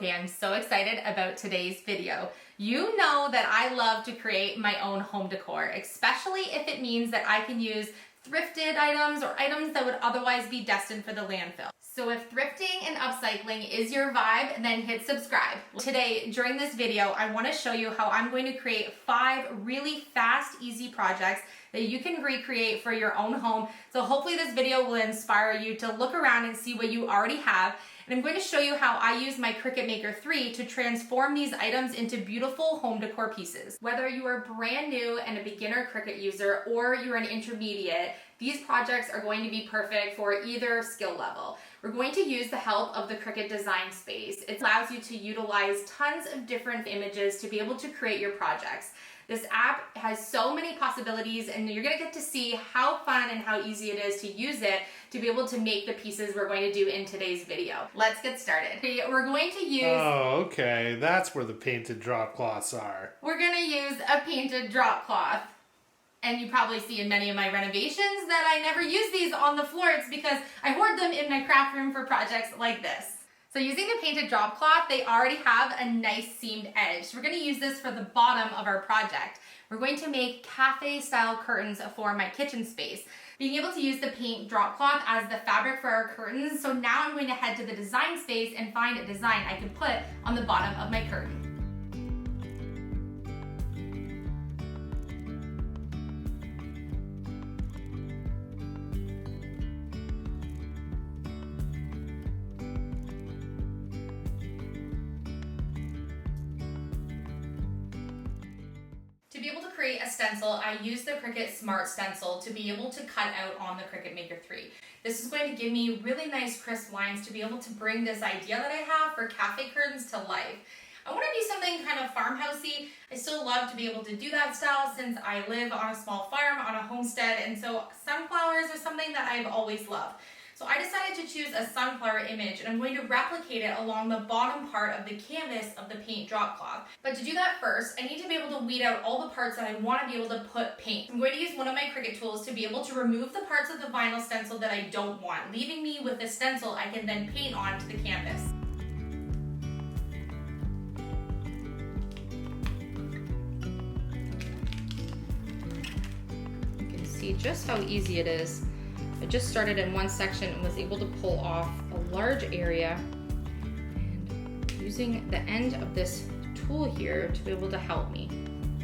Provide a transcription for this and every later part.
Okay, I'm so excited about today's video. You know that I love to create my own home decor, especially if it means that I can use thrifted items or items that would otherwise be destined for the landfill. So if thrifting and upcycling is your vibe, then hit subscribe. Today, during this video, I want to show you how I'm going to create 5 really fast, easy projects that you can recreate for your own home. So hopefully this video will inspire you to look around and see what you already have. And I'm going to show you how I use my Circut Maker 3 to transform these items into beautiful home decor pieces. Whether you are brand new and a beginner Cricut user or you're an intermediate, these projects are going to be perfect for either skill level. We're going to use the help of the Cricut design space. It allows you to utilize tons of different images to be able to create your projects. This app has so many possibilities, and you're gonna get to see how fun and how easy it is to use it to be able to make the pieces we're going to do in today's video. Let's get started. We're going to use... Oh, okay. That's where the painted drop cloths are. We're gonna use a painted drop cloth. And you probably see in many of my renovations that I never use these on the floor. It's because I hoard them in my craft room for projects like this. So using the painted drop cloth, they already have a nice seamed edge. So we're gonna use this for the bottom of our project. We're going to make cafe style curtains for my kitchen space. Being able to use the paint drop cloth as the fabric for our curtains. So now I'm going to head to the design space and find a design I can put on the bottom of my curtain. To be able to create a stencil, I use the Cricut Smart Stencil to be able to cut out on the Cricut Maker 3. This is going to give me really nice crisp lines to be able to bring this idea that I have for cafe curtains to life. I want to do something kind of farmhousey. I still love to be able to do that style since I live on a small farm, on a homestead, and so sunflowers are something that I've always loved. So I decided to choose a sunflower image, and I'm going to replicate it along the bottom part of the canvas of the paint drop cloth. But to do that first, I need to be able to weed out all the parts that I want to be able to put paint. I'm going to use one of my Cricut tools to be able to remove the parts of the vinyl stencil that I don't want, leaving me with the stencil I can then paint onto the canvas. You can see just how easy it is. I just started in one section and was able to pull off a large area, and using the end of this tool here to be able to help me.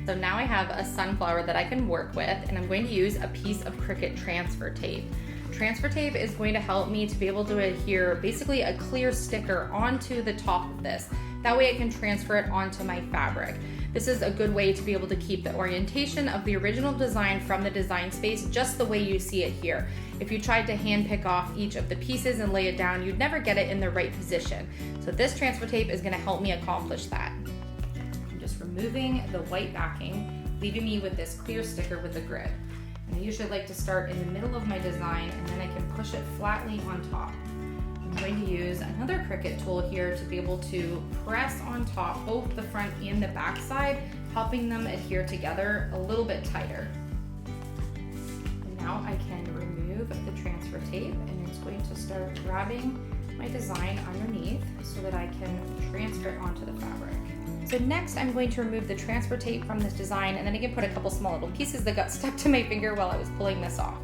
So now I have a sunflower that I can work with, and I'm going to use a piece of Cricut transfer tape. Transfer tape is going to help me to be able to adhere basically a clear sticker onto the top of this. That way I can transfer it onto my fabric. This is a good way to be able to keep the orientation of the original design from the design space just the way you see it here. If you tried to hand pick off each of the pieces and lay it down, you'd never get it in the right position. So this transfer tape is going to help me accomplish that. I'm just removing the white backing, leaving me with this clear sticker with a grid. And I usually like to start in the middle of my design, and then I can push it flatly on top. I'm going to use another Cricut tool here to be able to press on top both the front and the back side, helping them adhere together a little bit tighter. And now I can remove the transfer tape, and it's going to start grabbing my design underneath so that I can transfer it onto the fabric. So next I'm going to remove the transfer tape from this design, and then I can put a couple small little pieces that got stuck to my finger while I was pulling this off.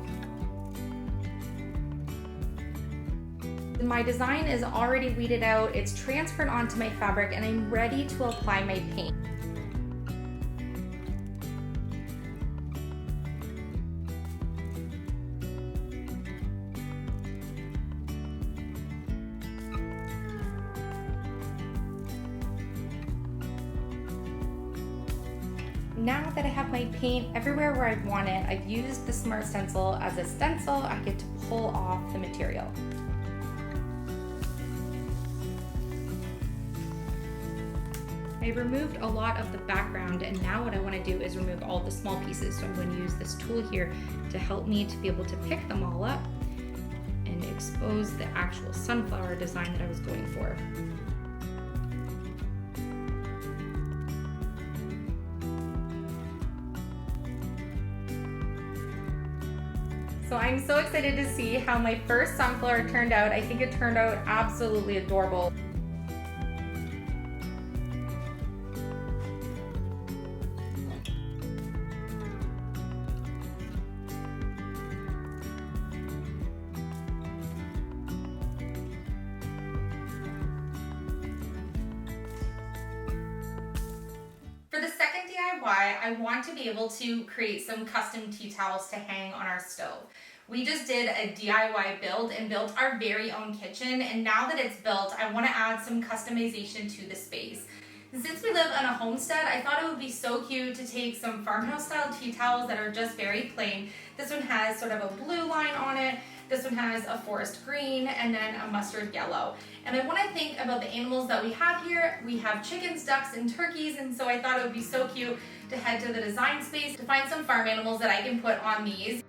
My design is already weeded out, it's transferred onto my fabric, and I'm ready to apply my paint. Now that I have my paint everywhere where I want it, I've used the Smart Stencil as a stencil. I get to pull off the material. I removed a lot of the background, and now what I want to do is remove all the small pieces. So I'm going to use this tool here to help me to be able to pick them all up and expose the actual sunflower design that I was going for. So I'm so excited to see how my first sunflower turned out. I think it turned out absolutely adorable. DIY, I want to be able to create some custom tea towels to hang on our stove. We just did a DIY build and built our very own kitchen, and now that it's built, I want to add some customization to the space. And since we live on a homestead, I thought it would be so cute to take some farmhouse style tea towels that are just very plain. This one has sort of a blue line on it. This one has a forest green and then a mustard yellow. And I want to think about the animals that we have here. We have chickens, ducks, and turkeys, and so I thought it would be so cute to head to the design space to find some farm animals that I can put on these.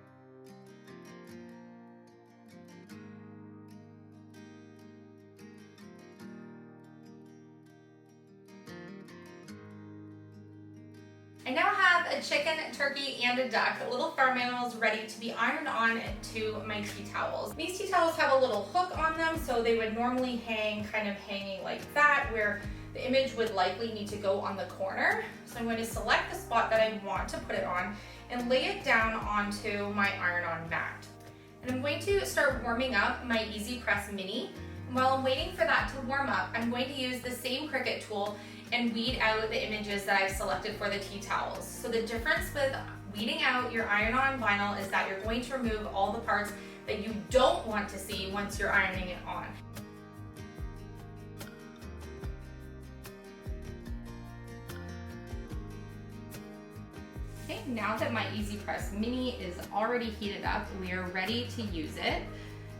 I now have a chicken, turkey, and a duck, little farm animals ready to be ironed on to my tea towels. These tea towels have a little hook on them, so they would normally hang kind of hanging like that, where the image would likely need to go on the corner. So I'm going to select the spot that I want to put it on and lay it down onto my iron-on mat. And I'm going to start warming up my Easy Press Mini. And while I'm waiting for that to warm up, I'm going to use the same Cricut tool and weed out the images that I've selected for the tea towels. So the difference with weeding out your iron-on vinyl is that you're going to remove all the parts that you don't want to see once you're ironing it on. Okay, now that my Easy Press Mini is already heated up, we are ready to use it.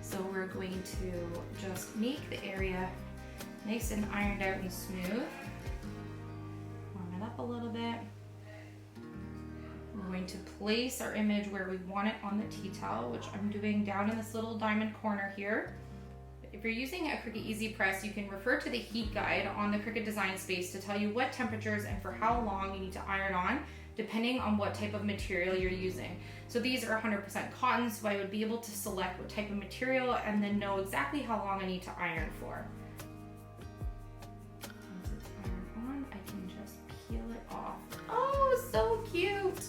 So we're going to just make the area nice and ironed out and smooth. Warm it up a little bit. We're going to place our image where we want it on the tea towel, which I'm doing down in this little diamond corner here. If you're using a Cricut Easy Press, you can refer to the heat guide on the Cricut Design Space to tell you what temperatures and for how long you need to iron on, depending on what type of material you're using. So these are 100% cotton, so I would be able to select what type of material and then know exactly how long I need to iron for. Once it's ironed on, I can just peel it off. Oh, so cute!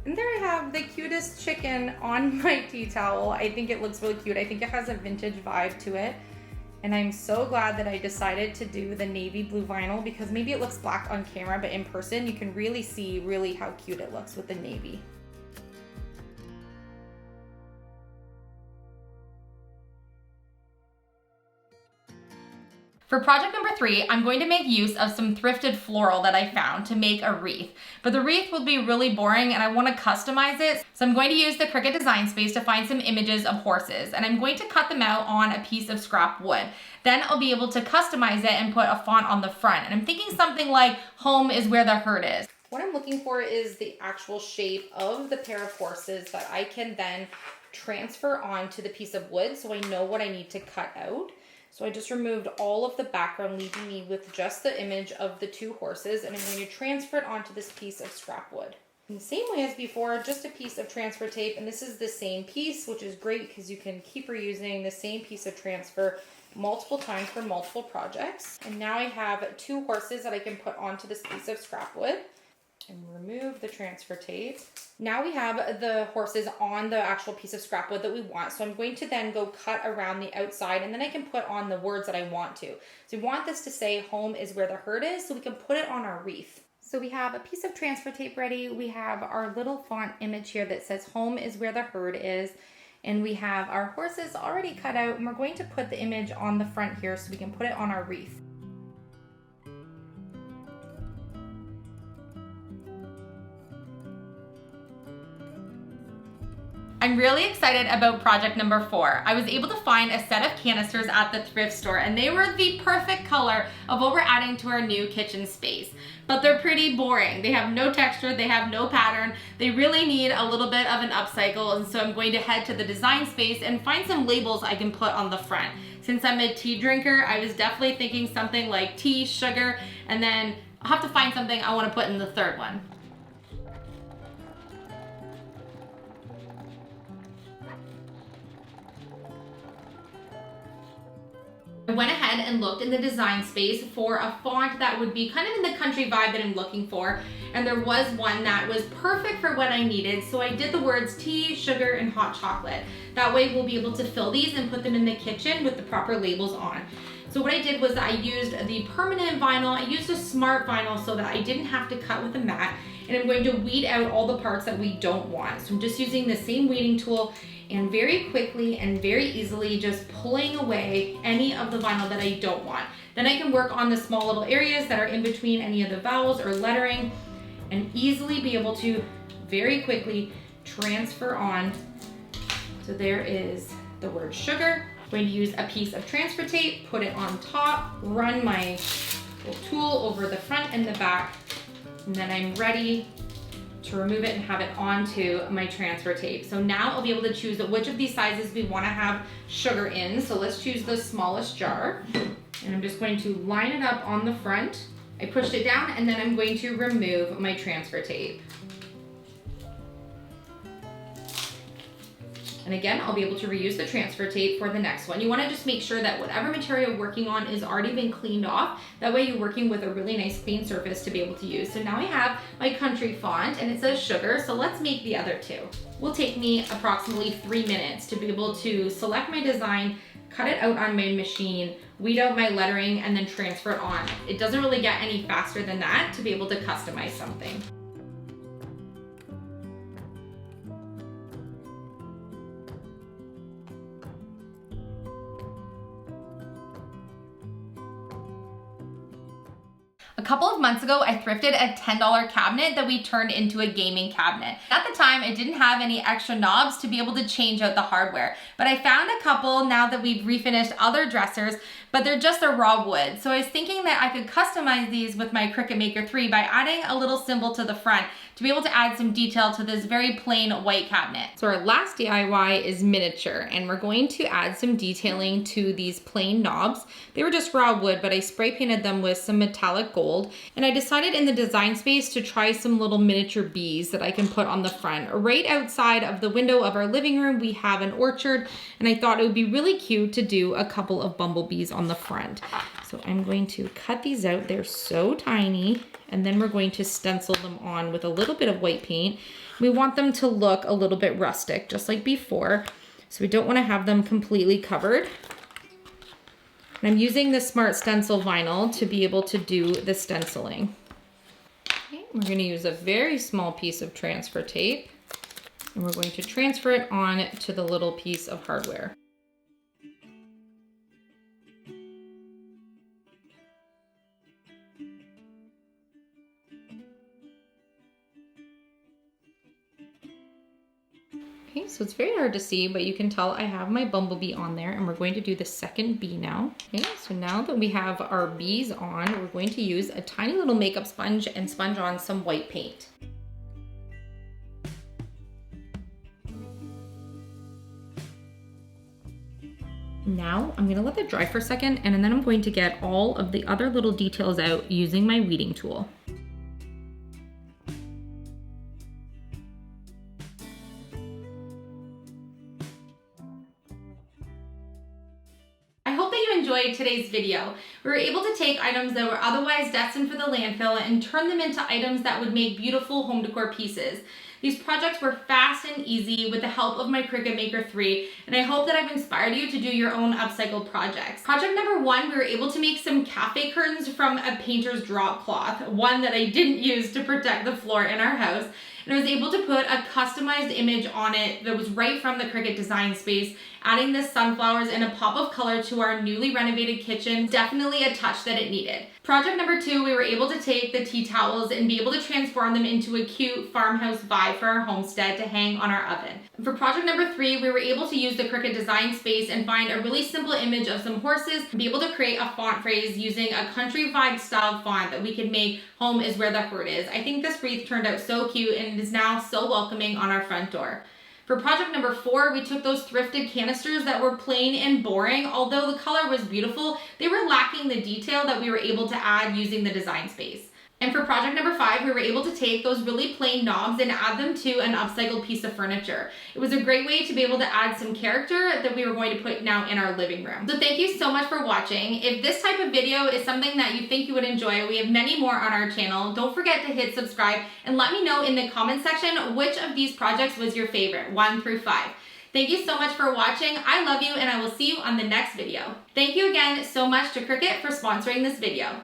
And there I have the cutest chicken on my tea towel. I think it looks really cute. I think it has a vintage vibe to it. And I'm so glad that I decided to do the navy blue vinyl, because maybe it looks black on camera, but in person you can really see how cute it looks with the navy. For project number 3, I'm going to make use of some thrifted floral that I found to make a wreath. But the wreath will be really boring and I want to customize it. So I'm going to use the Cricut Design Space to find some images of horses, and I'm going to cut them out on a piece of scrap wood. Then I'll be able to customize it and put a font on the front. And I'm thinking something like, "Home is where the herd is." What I'm looking for is the actual shape of the pair of horses that I can then transfer onto the piece of wood so I know what I need to cut out. So I just removed all of the background, leaving me with just the image of the two horses, and I'm going to transfer it onto this piece of scrap wood. In the same way as before, just a piece of transfer tape, and this is the same piece, which is great because you can keep reusing the same piece of transfer multiple times for multiple projects. And now I have two horses that I can put onto this piece of scrap wood. And remove the transfer tape. Now we have the horses on the actual piece of scrap wood that we want. So I'm going to then go cut around the outside, and then I can put on the words that I want to. So we want this to say, "Home is where the herd is," so we can put it on our wreath. So we have a piece of transfer tape ready. We have our little font image here that says, "Home is where the herd is." And we have our horses already cut out, and we're going to put the image on the front here so we can put it on our wreath. I'm really excited about project number 4. I was able to find a set of canisters at the thrift store, and they were the perfect color of what we're adding to our new kitchen space. But they're pretty boring. They have no texture, they have no pattern. They really need a little bit of an upcycle, and so I'm going to head to the design space and find some labels I can put on the front. Since I'm a tea drinker, I was definitely thinking something like tea, sugar, and then I'll have to find something I want to put in the third one. I went ahead and looked in the design space for a font that would be kind of in the country vibe that I'm looking for, and there was one that was perfect for what I needed, so I did the words tea, sugar, and hot chocolate. That way we'll be able to fill these and put them in the kitchen with the proper labels on. So what I did was I used the permanent vinyl. I used a smart vinyl so that I didn't have to cut with a mat, and I'm going to weed out all the parts that we don't want. So I'm just using the same weeding tool and very quickly and very easily just pulling away any of the vinyl that I don't want. Then I can work on the small little areas that are in between any of the vowels or lettering and easily be able to very quickly transfer on. So there is the word sugar. I'm going to use a piece of transfer tape, put it on top, run my little tool over the front and the back, and then I'm ready to remove it and have it onto my transfer tape. So now I'll be able to choose which of these sizes we want to have sugar in. So let's choose the smallest jar. And I'm just going to line it up on the front. I pushed it down and then I'm going to remove my transfer tape. And again, I'll be able to reuse the transfer tape for the next one. You want to just make sure that whatever material you're working on is already been cleaned off. That way you're working with a really nice clean surface to be able to use. So now I have my country font and it says sugar. So let's make the other two. Will take me approximately 3 minutes to be able to select my design, cut it out on my machine, weed out my lettering, and then transfer it on. It doesn't really get any faster than that to be able to customize something. A couple of months ago, I thrifted a $10 cabinet that we turned into a gaming cabinet. At the time, I didn't have any extra knobs to be able to change out the hardware, but I found a couple now that we've refinished other dressers, but they're just a raw wood. So I was thinking that I could customize these with my Circut Maker 3 by adding a little symbol to the front to be able to add some detail to this very plain white cabinet. So our last DIY is miniature, and we're going to add some detailing to these plain knobs. They were just raw wood, but I spray painted them with some metallic gold, and I decided in the design space to try some little miniature bees that I can put on the front. Right outside of the window of our living room, we have an orchard, and I thought it would be really cute to do a couple of bumblebees on the front. So I'm going to cut these out. They're so tiny, and then we're going to stencil them on with a little bit of white paint. We want them to look a little bit rustic, just like before. So we don't want to have them completely covered. And I'm using the Smart Stencil vinyl to be able to do the stenciling. Okay, we're going to use a very small piece of transfer tape, and we're going to transfer it on to the little piece of hardware. Okay, so it's very hard to see, but you can tell I have my bumblebee on there, and we're going to do the second bee now. Okay, so now that we have our bees on, we're going to use a tiny little makeup sponge and sponge on some white paint. Now I'm gonna let that dry for a second, and then I'm going to get all of the other little details out using my weeding tool. I hope that you enjoyed today's video. We were able to take items that were otherwise destined for the landfill and turn them into items that would make beautiful home decor pieces. These projects were fast and easy with the help of my Circut Maker 3, and I hope that I've inspired you to do your own upcycled projects. Project number 1, we were able to make some cafe curtains from a painter's drop cloth, one that I didn't use to protect the floor in our house. And I was able to put a customized image on it that was right from the Cricut design space, adding the sunflowers and a pop of color to our newly renovated kitchen. Definitely a touch that it needed. Project number 2, we were able to take the tea towels and be able to transform them into a cute farmhouse vibe for our homestead to hang on our oven. For project number 3, we were able to use the Cricut design space and find a really simple image of some horses and be able to create a font phrase using a country vibe style font that we could make "Home is where the herd is." I think this wreath turned out so cute and it is now so welcoming on our front door. For project number 4, we took those thrifted canisters that were plain and boring. Although the color was beautiful, they were lacking the detail that we were able to add using the design space. And for project number 5, we were able to take those really plain knobs and add them to an upcycled piece of furniture. It was a great way to be able to add some character that we were going to put now in our living room. So thank you so much for watching. If this type of video is something that you think you would enjoy, we have many more on our channel. Don't forget to hit subscribe and let me know in the comment section which of these projects was your favorite, 1 through 5. Thank you so much for watching. I love you, and I will see you on the next video. Thank you again so much to Cricut for sponsoring this video.